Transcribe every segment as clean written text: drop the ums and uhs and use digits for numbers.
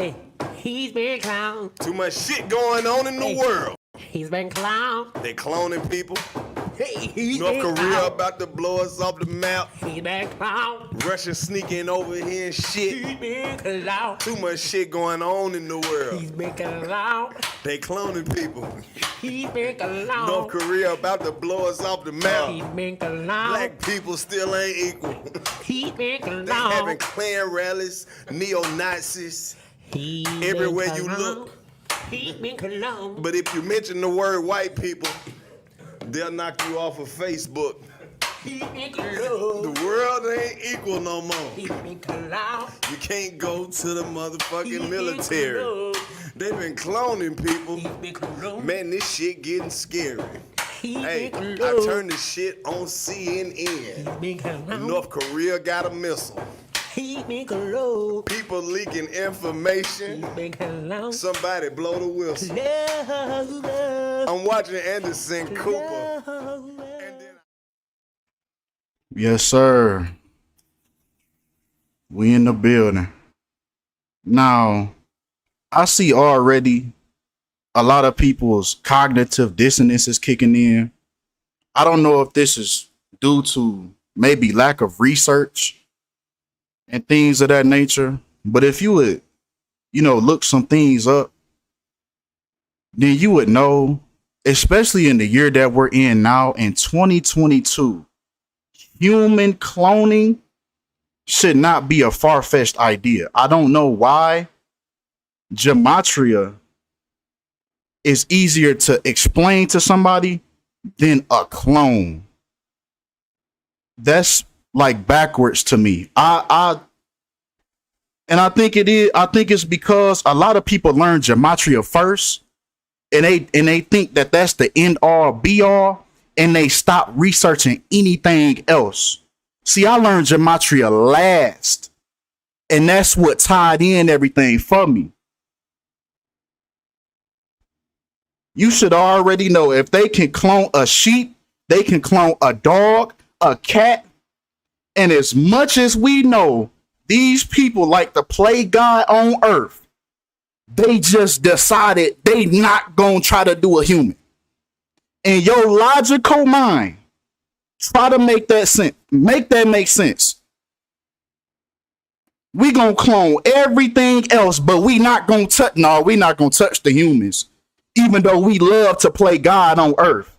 Hey, he's been clowned. Too much shit going on in the world. He's been clowned. They cloning people. Hey, he's North been Korea clowned. about to blow us off the map. He's been clowned. Russia sneaking over here and shit. He's been clowned. Too much shit going on in the world. He's been clowned. They cloning people. He's been clowned. North Korea about to blow us off the map. He's been clowned. Black people still ain't equal. He's been clowned. They having Klan rallies, neo-Nazis, everywhere you look. He's been clowned. But if you mention the word white people, they'll knock you off of Facebook. He's been clowned. The world ain't equal no more. He's been clowned. You can't go to the motherfucking He's been military. clowned. They've been cloning people. He's been clowned. Man, this shit getting scary. He's Hey, been I clowned. turned the shit on CNN. He's been clowned. North Korea got a missile. He's been clowned. People leaking information. He's been clowned. Somebody blow the whistle. Love. I'm watching Anderson Cooper. Love. And then Yes, sir. We in the building. Now, I see already a lot of people's cognitive dissonance is kicking in. I don't know if this is due to maybe lack of research and things of that nature. But if you would, look some things up, then you would know, especially in the year that we're in now in 2022, human cloning should not be a far-fetched idea. I don't know why Gematria is easier to explain to somebody than a clone. That's like backwards to me. I think it is. I think it's because a lot of people learn Gematria first, and they think that that's the end all be all, and they stop researching anything else. See, I learned Gematria last, and that's what tied in everything for me. You should already know if they can clone a sheep, they can clone a dog, a cat, and as much as we know, these people like to play God on earth. They just decided they not gonna try to do a human. In your logical mind, try to make that sense. Make that make sense. We gonna clone everything else, but we not gonna touch. No, we not gonna touch the humans, even though we love to play God on earth.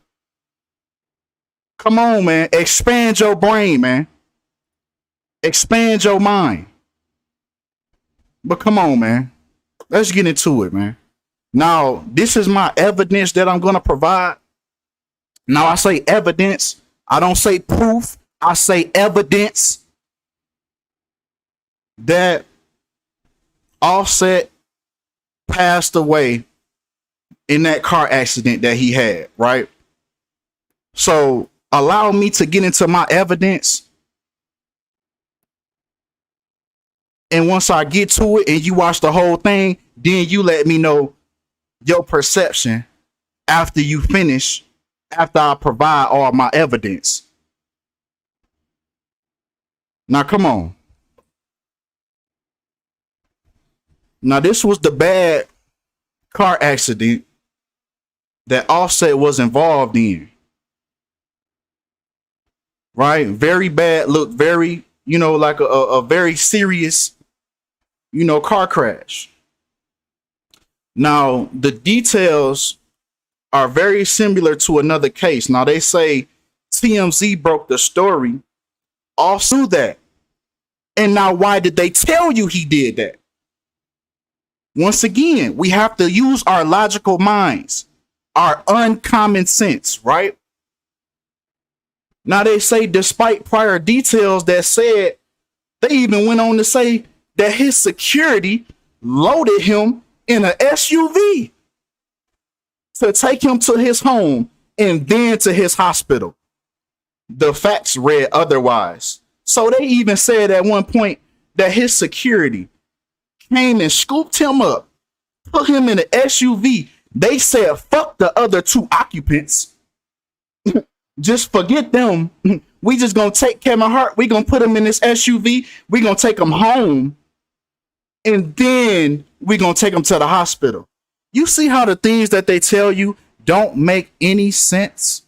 Come on, man. Expand your brain, man. Expand your mind. But come on, man. Let's get into it, man. Now, this is my evidence that I'm gonna provide. Now, I say evidence. I don't say proof. I say evidence that Offset passed away in that car accident that he had, right? So allow me to get into my evidence. And once I get to it and you watch the whole thing, then you let me know your perception after you finish, after I provide all my evidence. Now, come on. Now, this was the bad car accident that Offset was involved in. Right? Very bad. Look, very, like a very serious, car crash. Now, the details are very similar to another case. Now, they say TMZ broke the story off through that. And now, why did they tell you he did that? Once again, we have to use our logical minds, our uncommon sense, right? Now, they say despite prior details that said, they even went on to say that his security loaded him in an SUV to take him to his home and then to his hospital. The facts read otherwise. So they even said at one point that his security came and scooped him up, put him in an SUV. They said, fuck the other two occupants. Just forget them. We just gonna take Kevin Hart. We gonna put him in this SUV. We gonna take him home. and then we gonna take them to the hospital. You see how the things that they tell you don't make any sense?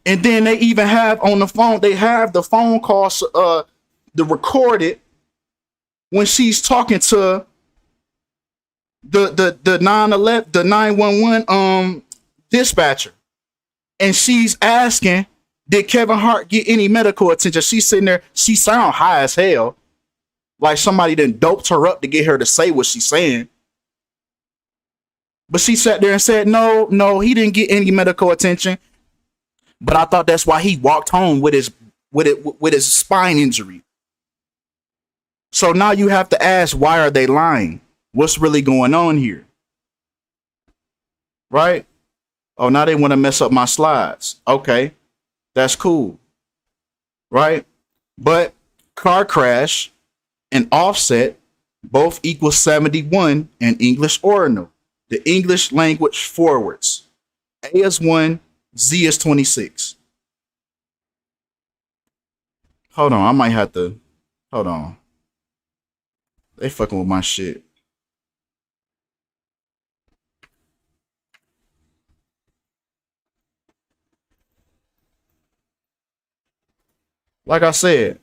And then they even have on the phone, they have the phone calls, the recorded when she's talking to the 911, the 911 dispatcher, and she's asking, did Kevin Hart get any medical attention? She's sitting there, she sound high as hell, like somebody done doped her up to get her to say what she's saying. But she sat there and said, no, he didn't get any medical attention. But I thought that's why he walked home with his spine injury. So now you have to ask, why are they lying? What's really going on here? Right? Oh, now they want to mess up my slides. Okay, that's cool. Right? But car crash and offset both equal 71 in English ordinal. The English language forwards. A is 1, Z is 26. Hold on, I might have to. Hold on. They fucking with my shit. Like I said.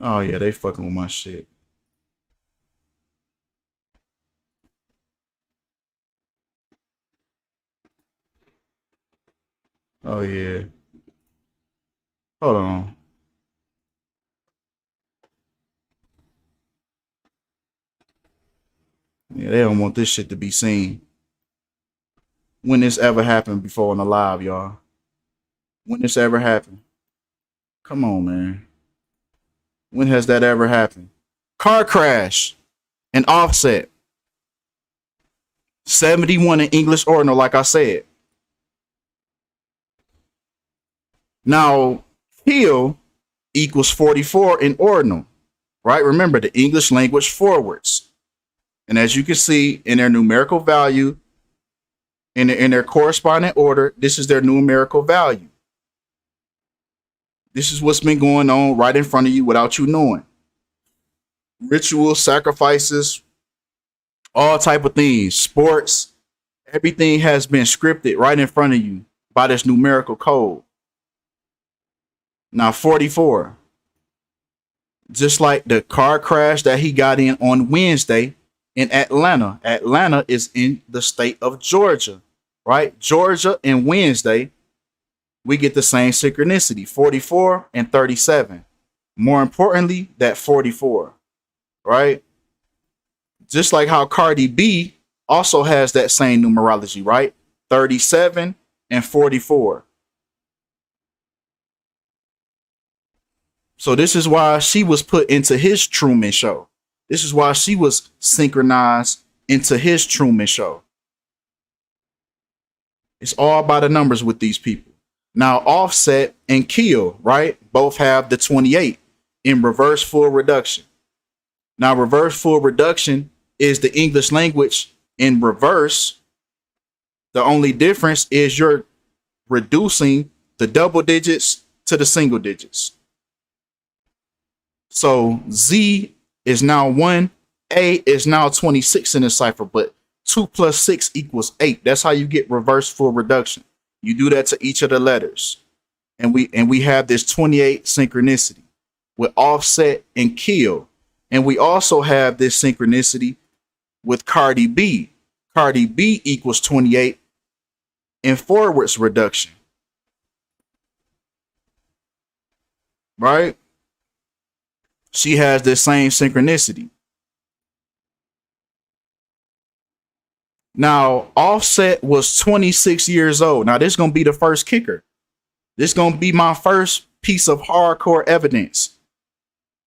Oh yeah, they fucking with my shit. Oh yeah. Hold on. Yeah, they don't want this shit to be seen. When this ever happened before in the live, y'all? When this ever happened? Come on, man. When has that ever happened? Car crash and offset. 71 in English ordinal, like I said. Now, kill equals 44 in ordinal, right? Remember the English language forwards. And as you can see in their numerical value, in their corresponding order, this is their numerical value. This is what's been going on right in front of you without you knowing. Rituals, sacrifices, all type of things, sports, everything has been scripted right in front of you by this numerical code. Now 44, just like the car crash that he got in on Wednesday in Atlanta. Atlanta is in the state of Georgia, right? Georgia and Wednesday, we get the same synchronicity, 44 and 37. More importantly, that 44, right? Just like how Cardi B also has that same numerology, right? 37 and 44. So this is why she was put into his Truman Show. This is why she was synchronized into his Truman Show. It's all by the numbers with these people. Now, Offset and Kill, right? Both have the 28 in reverse full reduction. Now, reverse full reduction is the English language in reverse. The only difference is you're reducing the double digits to the single digits. So Z is now 1, A is now 26 in the cipher, but 2 plus 6 equals 8. That's how you get reverse full reduction. You do that to each of the letters. And we have this 28 synchronicity with Offset and Kill. And we also have this synchronicity with Cardi B. Cardi B equals 28 in forwards reduction. Right? She has the same synchronicity. Now, Offset was 26 years old. Now, this is going to be the first kicker. This is going to be my first piece of hardcore evidence.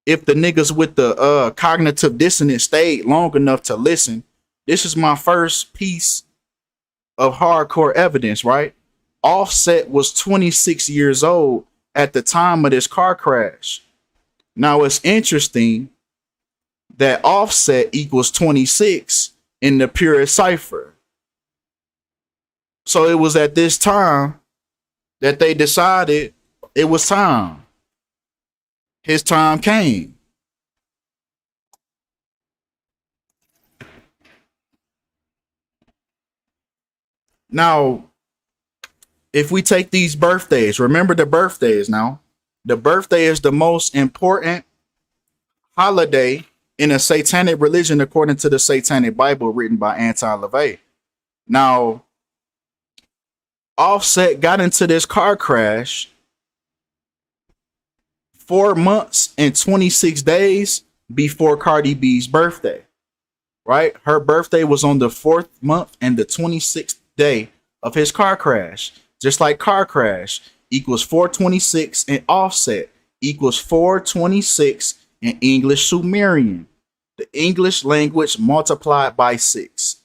If the niggas with the cognitive dissonance stayed long enough to listen, this is my first piece of hardcore evidence, right? Offset was 26 years old at the time of this car crash. Now, it's interesting that Offset equals 26 in the pure cipher. So it was at this time that they decided it was time. His time came. Now, if we take these birthdays, remember the birthdays now. The birthday is the most important holiday in a satanic religion according to the Satanic Bible written by Anton LaVey. Now, Offset got into this car crash 4 months and 26 days before Cardi B's birthday, right? Her birthday was on the 4th month and the 26th day of his car crash. Just like car crash equals 426 and Offset equals 426 in English Sumerian, the English language multiplied by 6.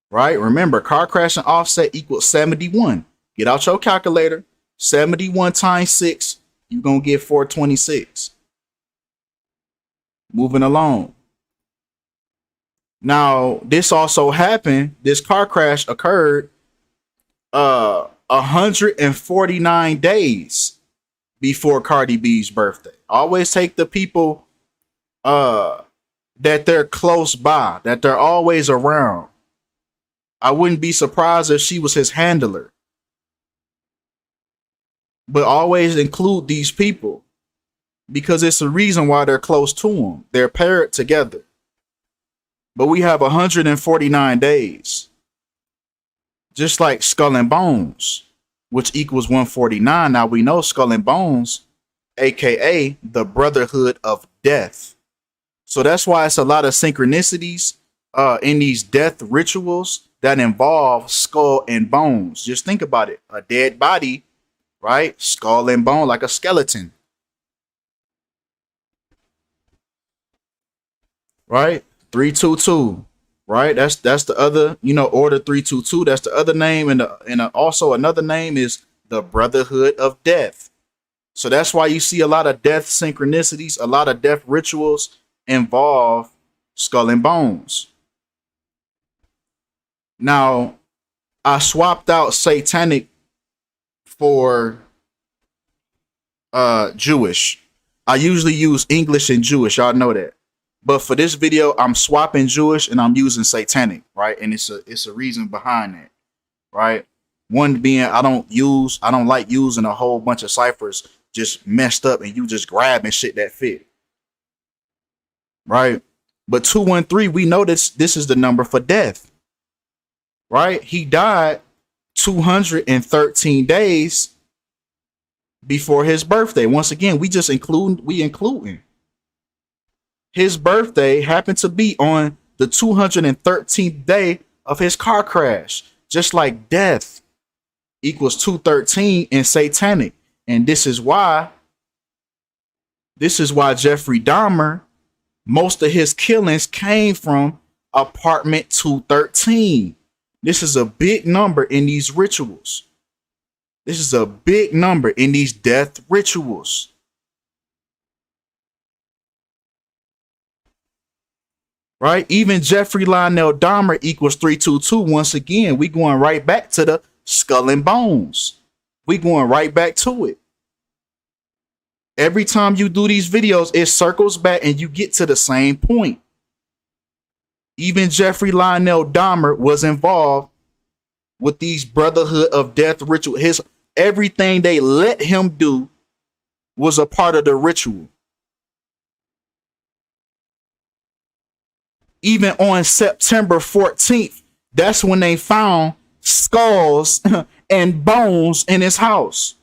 Right? Remember, car crash and Offset equals 71. Get out your calculator. 71 times 6, you're going to get 426. Moving along. Now, this also happened. This car crash occurred 149 days before Cardi B's birthday. Always take the people that they're close by, that they're always around. I wouldn't be surprised if she was his handler. But always include these people because it's a reason why they're close to him. They're paired together. But we have 149 days. Just like Skull and Bones, which equals 149. Now we know Skull and Bones, aka the Brotherhood of Death. So that's why it's a lot of synchronicities in these death rituals that involve skull and bones. Just think about it. A dead body, right? Skull and bone, like a skeleton. Right? 322. Right? That's the other, order 322. That's the other name. And also another name is the Brotherhood of Death. So that's why you see a lot of death synchronicities, a lot of death rituals involve skull and bones. Now, I swapped out satanic for Jewish. I usually use English and Jewish. Y'all know that. But for this video, I'm swapping Jewish and I'm using satanic, right? And it's a reason behind that, right? One being I don't like using a whole bunch of ciphers just messed up and you just grabbing shit that fit. Right? But 213, we know this is the number for death. Right? He died 213 days before his birthday. Once again, we including. His birthday happened to be on the 213th day of his car crash. Just like death equals 213 in satanic. And this is why Jeffrey Dahmer, most of his killings came from apartment 213. This is a big number in these rituals. This is a big number in these death rituals. Right? Even Jeffrey Lionel Dahmer equals 322. Once again, we going right back to the skull and bones. We going right back to it. Every time you do these videos, it circles back and you get to the same point. Even Jeffrey Lionel Dahmer was involved with these Brotherhood of Death ritual. Everything they let him do was a part of the ritual. Even on September 14th, that's when they found skulls and bones in his house.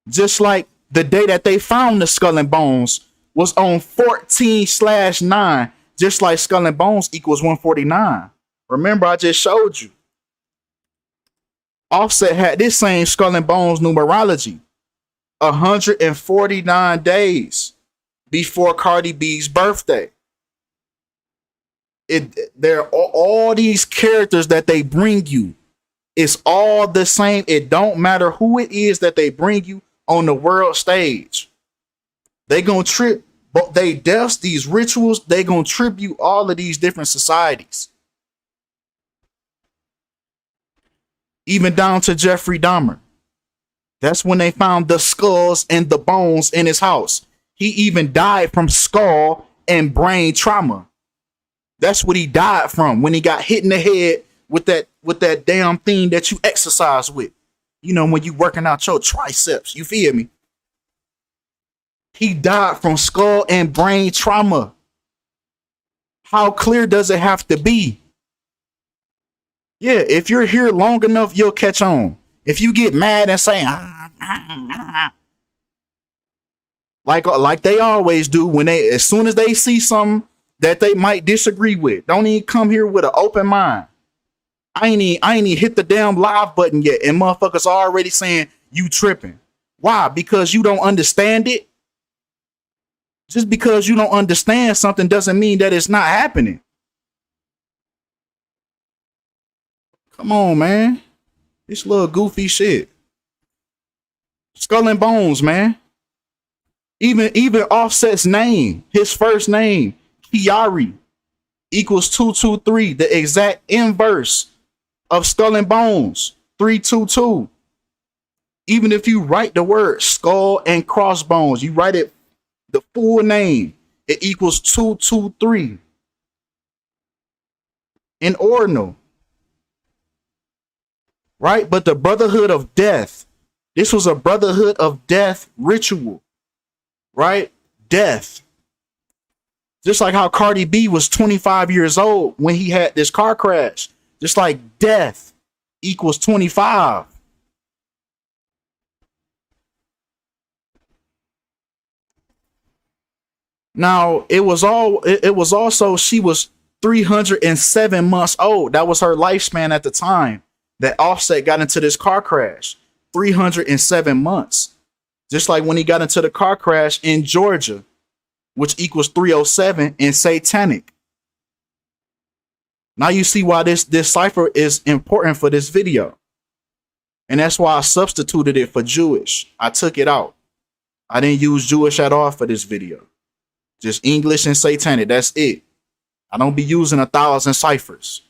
Just like the day that they found the skull and bones was on 14/9, just like skull and bones equals 149. Remember, I just showed you. Offset had this same skull and bones numerology 149 days before Cardi B's birthday. There are all these characters that they bring you. It's all the same. It don't matter who it is that they bring you on the world stage. They gonna trip, but they deaths, these rituals, they gonna tribute all of these different societies. Even down to Jeffrey Dahmer. That's when they found the skulls and the bones in his house. He even died from skull and brain trauma. That's what he died from when he got hit in the head with that damn thing that you exercise with. You know, when you working out your triceps, you feel me? He died from skull and brain trauma. How clear does it have to be? Yeah, if you're here long enough, you'll catch on. If you get mad and say, like they always do when as soon as they see something that they might disagree with, don't even come here with an open mind. I ain't even hit the damn live button yet, and motherfuckers already saying you tripping. Why? Because you don't understand it. Just because you don't understand something doesn't mean that it's not happening. Come on, man. This little goofy shit. Skull and Bones, man. Even Offset's name, his first name, Kiari, equals 223, the exact inverse of Skull and Bones, 322. Even if you write the word skull and crossbones, you write it the full name, it equals 223. In ordinal. Right? But the Brotherhood of Death, this was a Brotherhood of Death ritual. Right? Death. Just like how Cardi B was 25 years old when he had this car crash. Just like death equals 25. Now, it was also she was 307 months old. That was her lifespan at the time that Offset got into this car crash. 307 months. Just like when he got into the car crash in Georgia, which equals 307 in Satanic. Now you see why this cipher is important for this video. And that's why I substituted it for Jewish. I took it out. I didn't use Jewish at all for this video. Just English and Satanic. That's it. I don't be using 1,000 ciphers.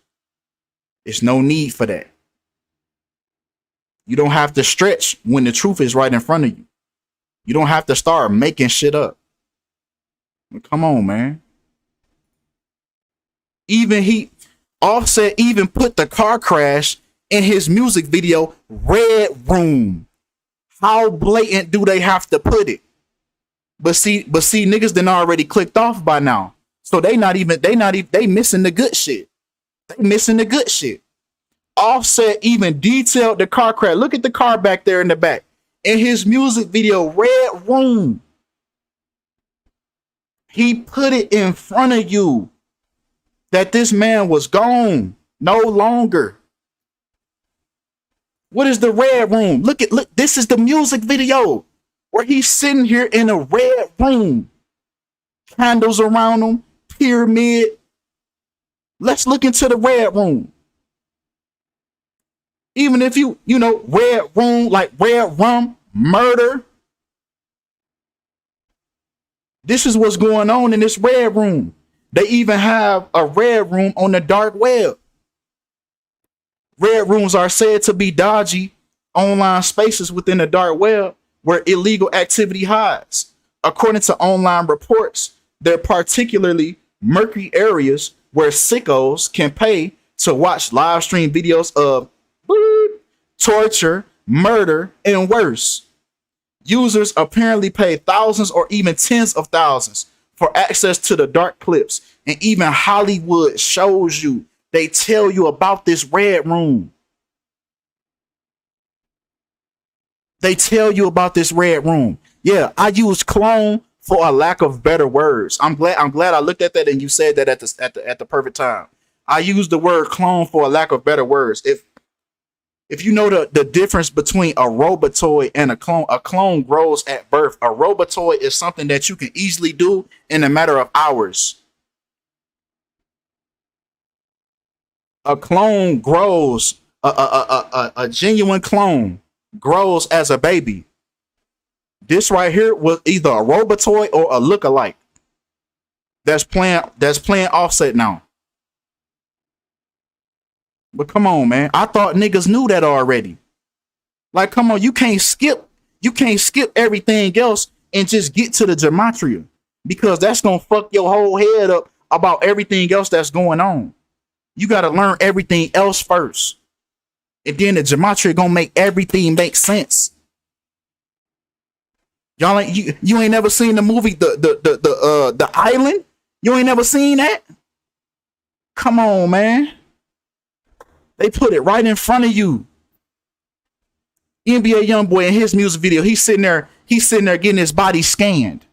There's no need for that. You don't have to stretch when the truth is right in front of you. You don't have to start making shit up. Come on, man. Offset even put the car crash in his music video, Red Room. How blatant do they have to put it? But see, niggas done already clicked off by now. So they missing the good shit. They missing the good shit. Offset even detailed the car crash. Look at the car back there in the back. In his music video, Red Room. He put it in front of you that this man was gone, no longer. What is the Red Room? Look, this is the music video where he's sitting here in a red room. Candles around him, pyramid. Let's look into the Red Room. Even if you know, Red Room, like Red Rum, murder. This is what's going on in this Red Room. They even have a Red Room on the dark web. Red Rooms are said to be dodgy online spaces within the dark web where illegal activity hides. According to online reports, they're particularly murky areas where sickos can pay to watch live stream videos of torture, murder, and worse. Users apparently pay thousands or even tens of thousands for access to the dark clips. And even Hollywood shows you, they tell you about this Red Room. They tell you about this Red Room. Yeah, I use clone for a lack of better words. I'm glad I looked at that and you said that at the perfect time. I use the word clone for a lack of better words. If you know the difference between a robotoid and a clone grows at birth. A robotoid is something that you can easily do in a matter of hours. A clone grows, a genuine clone grows as a baby. This right here was either a robotoid or a lookalike that's playing Offset now. But come on, man. I thought niggas knew that already. Like, come on, you can't skip everything else and just get to the gematria, because that's gonna fuck your whole head up about everything else that's going on. You gotta learn everything else first. And then the gematria gonna make everything make sense. Y'all ain't you ain't never seen the movie the Island? You ain't never seen that? Come on, man. They put it right in front of you. NBA YoungBoy in his music video, he's sitting there getting his body scanned.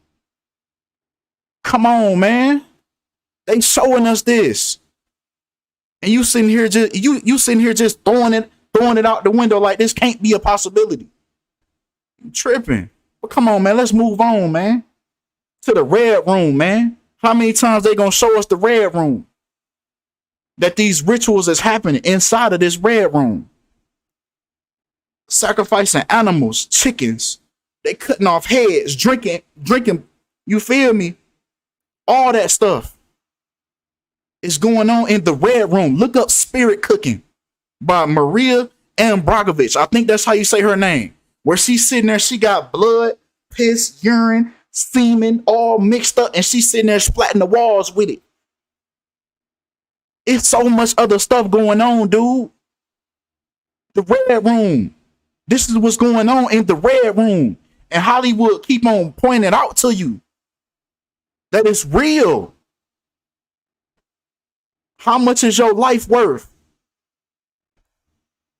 Come on, man. They showing us this. And you sitting here just throwing it out the window like this can't be a possibility. You tripping. But come on, man. Let's move on, man. To the red room, man. How many times they gonna show us the red room? That these rituals is happening inside of this red room. Sacrificing animals, chickens. They cutting off heads, drinking. You feel me? All that stuff is going on in the red room. Look up Spirit Cooking by Maria Ambrogovich. I think that's how you say her name. Where she's sitting there, she got blood, piss, urine, semen, all mixed up, and she's sitting there splatting the walls with it. It's so much other stuff going on, dude. The red room. This is what's going on in the red room. And Hollywood keep on pointing it out to you that it's real. How much is your life worth?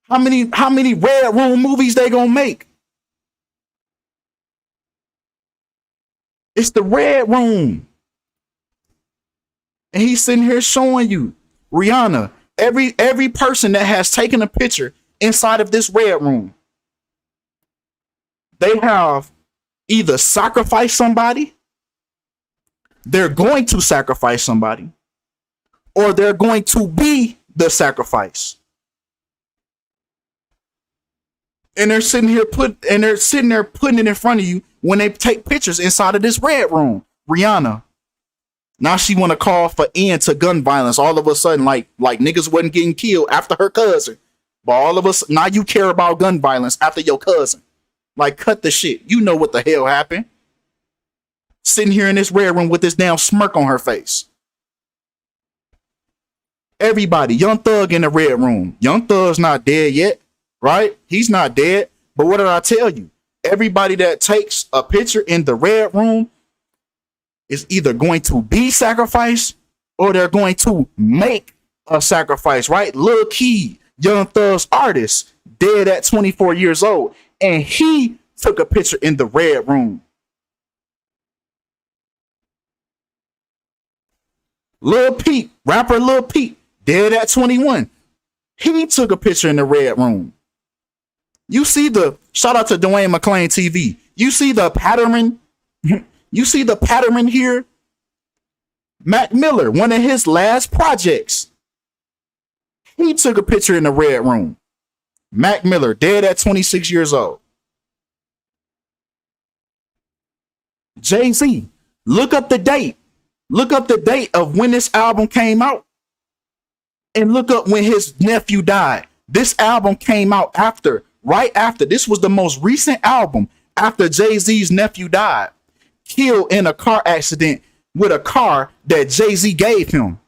How many red room movies they gonna make? It's the red room. And he's sitting here showing you, Rihanna, every person that has taken a picture inside of this red room, they have either sacrificed somebody, they're going to sacrifice somebody, or they're going to be the sacrifice. And they're sitting there putting it in front of you when they take pictures inside of this red room. Rihanna. Now she want to call for end to gun violence. All of a sudden, like niggas wasn't getting killed after her cousin. But all of us, now you care about gun violence after your cousin. Like, cut the shit. You know what the hell happened. Sitting here in this red room with this damn smirk on her face. Everybody, Young Thug in the red room. Young Thug's not dead yet, right? He's not dead. But what did I tell you? Everybody that takes a picture in the red room is either going to be sacrificed or they're going to make a sacrifice, right? Lil Key, Young Thug's artist, dead at 24 years old. And he took a picture in the red room. Lil Peep, rapper Lil Peep, dead at 21. He took a picture in the red room. You see the, shout out to Dwayne McClain TV. You see the pattern. You see the pattern here. Mac Miller, one of his last projects, he took a picture in the red room. Mac Miller, dead at 26 years old. Jay-Z, look up the date. Look up the date of when this album came out. And look up when his nephew died. This album came out right after. This was the most recent album after Jay-Z's nephew died. Killed in a car accident with a car that Jay-Z gave him.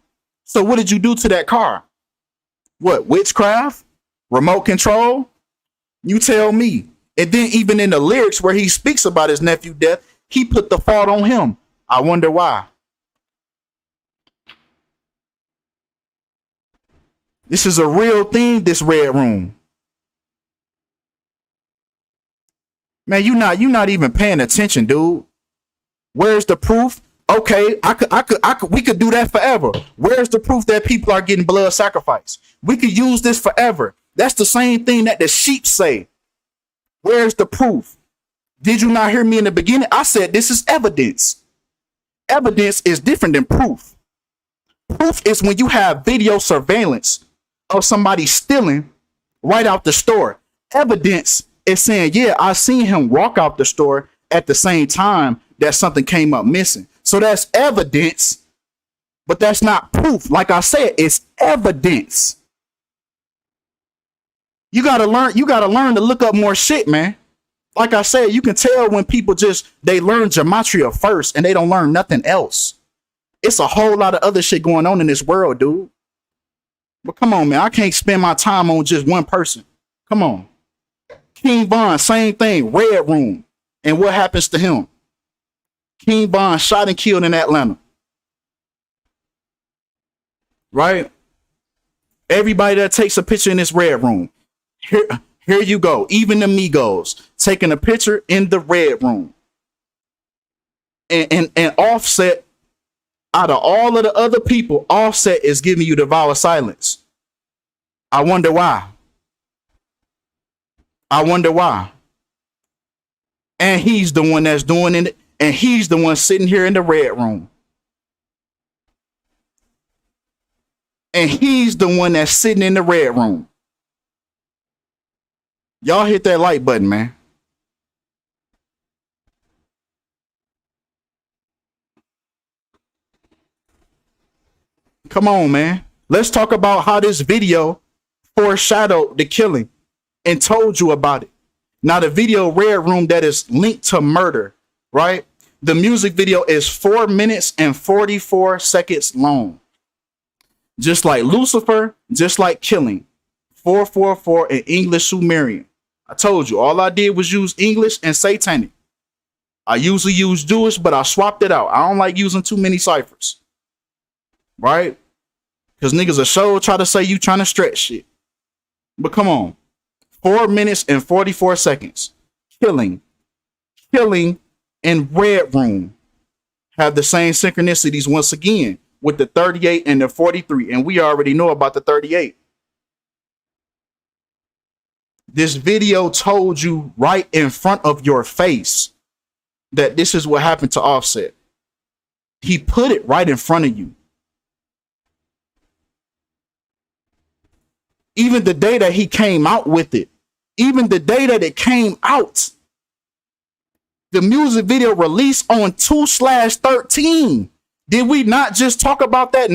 So what did you do to that car? What, witchcraft? Remote control? You tell me. And then even in the lyrics where he speaks about his nephew's death, he put the fault on him. I wonder why. This is a real thing, this red room. Man, you not even paying attention, dude. Where's the proof? Okay, we could do that forever. Where's the proof that people are getting blood sacrificed? We could use this forever. That's the same thing that the sheep say. Where's the proof? Did you not hear me in the beginning? I said this is evidence. Evidence is different than proof. Proof is when you have video surveillance of somebody stealing right out the store. Evidence is saying, yeah, I seen him walk out the store at the same time that something came up missing. So that's evidence, but that's not proof. Like I said, it's evidence. You gotta learn to look up more shit, man. Like I said, you can tell when people they learn gematria first and they don't learn nothing else. It's a whole lot of other shit going on in this world, dude. But come on, man. I can't spend my time on just one person. Come on. King Von, same thing. Red Room. And what happens to him? King Von shot and killed in Atlanta. Right? Everybody that takes a picture in this Red Room. Here you go. Even the Migos taking a picture in the Red Room. And Offset, out of all of the other people, Offset is giving you the vow of silence. I wonder why. I wonder why. And he's the one that's doing it. And he's the one sitting here in the Red Room. And he's the one that's sitting in the Red Room. Y'all hit that like button, man. Come on, man. Let's talk about how this video foreshadowed the killing and told you about it. Now, the video Red Room that is linked to murder, right? The music video is 4 minutes and 44 seconds long. Just like Lucifer, just like Killing. 444 in English Sumerian. I told you, all I did was use English and Satanic. I usually use Jewish, but I swapped it out. I don't like using too many ciphers. Right? Because niggas a show try to say you trying to stretch shit. But come on. 4 minutes and 44 seconds. Killing, and Red Room have the same synchronicities once again with the 38 and the 43. And we already know about the 38. This video told you right in front of your face that this is what happened to Offset. He put it right in front of you. Even the day that he came out with it, even the day that it came out, the music video released on 2/13. Did we not just talk about that